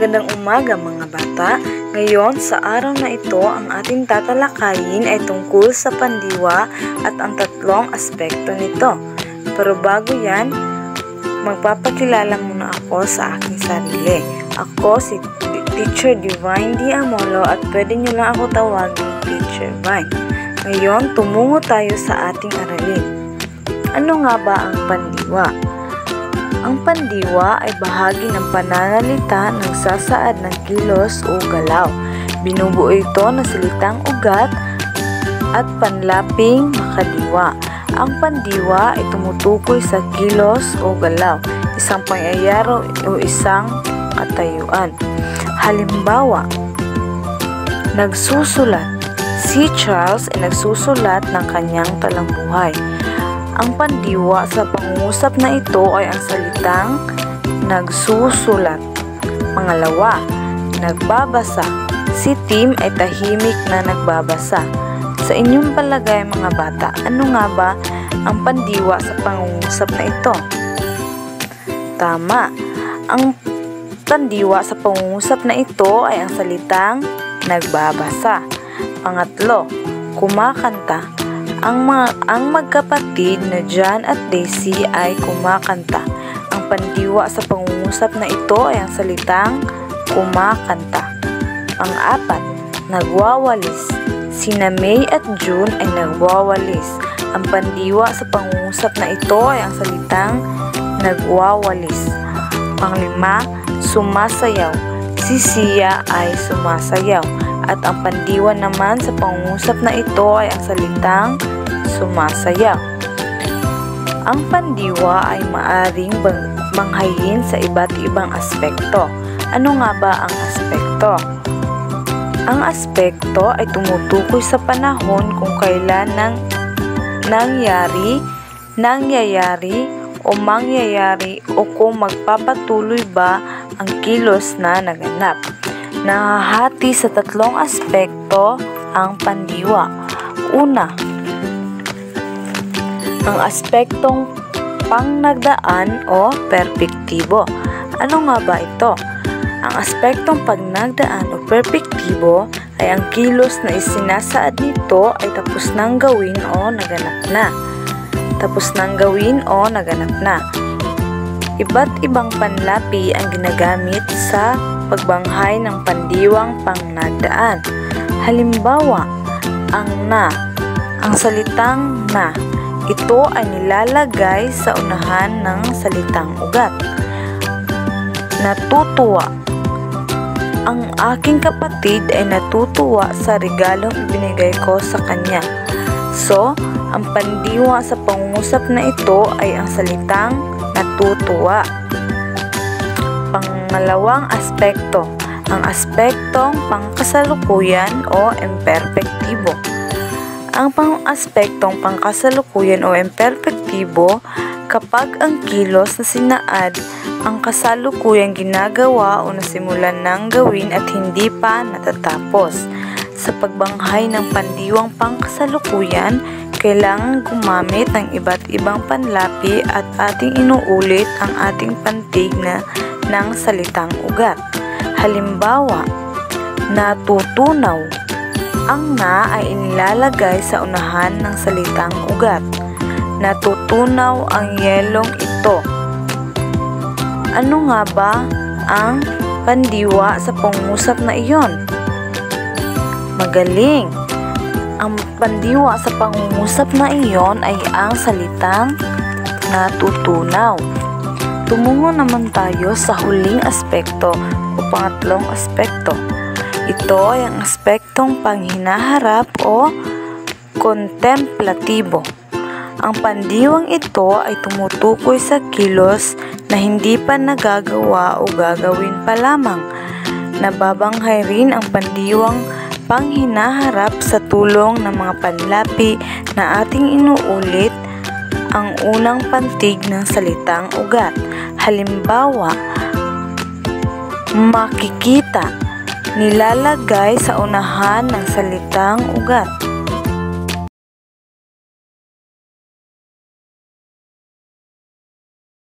Magandang umaga mga bata. Ngayon sa araw na ito, ang ating tatalakayin ay tungkol sa pandiwa at ang tatlong aspekto nito. Pero bago yan, magpapakilala muna ako sa aking sarili. Ako si Teacher Divine D. Amolo at pwede nyo lang ako tawagin Teacher Vine. Ngayon, tumungo tayo sa ating aralin. Ano nga ba ang pandiwa? Ang pandiwa ay bahagi ng pananalita ng sasaad ng kilos o galaw. Binubuo ito ng salitang ugat at panlaping makadiwa. Ang pandiwa ay tumutukoy sa kilos o galaw, isang pangyayari o isang katayuan. Halimbawa, nagsusulat. Si Charles ay nagsusulat ng kanyang talambuhay. Ang pandiwa sa pangungusap na ito ay ang salitang nagsusulat. Pangalawa, nagbabasa. Si Tim ay tahimik na nagbabasa. Sa inyong palagay mga bata, ano nga ba ang pandiwa sa pangungusap na ito? Tama. Ang pandiwa sa pangungusap na ito ay ang salitang nagbabasa. Pangatlo, kumakanta. Ang magkapatid na John at Daisy ay kumakanta. Ang pandiwa sa pangungusap na ito ay ang salitang kumakanta. Pang-apat, nagwawalis. Sina May at June ay nagwawalis. Ang pandiwa sa pangungusap na ito ay ang salitang nagwawalis. Pang-lima, sumasayaw. Si Sia ay sumasayaw. At ang pandiwa naman sa pangungusap na ito ay ang salitang sumasayaw. Ang pandiwa ay maaring manghayin sa iba't ibang aspekto. Ano nga ba ang aspekto? Ang aspekto ay tumutukoy sa panahon kung kailan nangyayari o mangyayari o kung magpapatuloy ba ang kilos na naganap. Nahahati sa tatlong aspekto ang pandiwa. Una, ang aspektong pangnagdaan o perpektibo. Ano nga ba ito? Ang aspektong pangnagdaan o perpektibo ay ang kilos na isinasaad nito ay tapos nang gawin o naganap na. Tapos nang gawin o naganap na. Iba't ibang panlapi ang ginagamit sa pagbanghay ng pandiwang pangnagdaan. Halimbawa, ang na. Ang salitang na, ito ay nilalagay sa unahan ng salitang ugat. Natutuwa. Ang aking kapatid ay natutuwa sa regalong ibinigay ko sa kanya. So, ang pandiwa sa pangungusap na ito ay ang salitang natutuwa. Pangalawang aspekto, ang aspektong pangkasalukuyan o imperpektibo. Ang aspektong pangkasalukuyan o imperpektibo, kapag ang kilos na sinaad ang kasalukuyang ginagawa o nasimulan ng gawin at hindi pa natatapos. Sa pagbanghay ng pandiwang pangkasalukuyan, kailangan gumamit ng iba't ibang panlapi at ating inuulit ang ating pantig ng salitang ugat. Halimbawa, natutunaw. Ang na ay inilalagay sa unahan ng salitang ugat. Natutunaw ang yelong ito. Ano nga ba ang pandiwa sa pangungusap na iyon? Magaling! Ang pandiwa sa pangungusap na iyon ay ang salitang natutunaw. Tumungo naman tayo sa huling aspekto o pangatlong aspekto. Ito ay ang aspektong panghinaharap o kontemplatibo. Ang pandiwang ito ay tumutukoy sa kilos na hindi pa nagagawa o gagawin pa lamang. Nababanghay rin ang pandiwang panghinaharap sa tulong ng mga panlapi na ating inuulit ang unang pantig ng salitang ugat. Halimbawa, makikita, nilalagay sa unahan ng salitang ugat.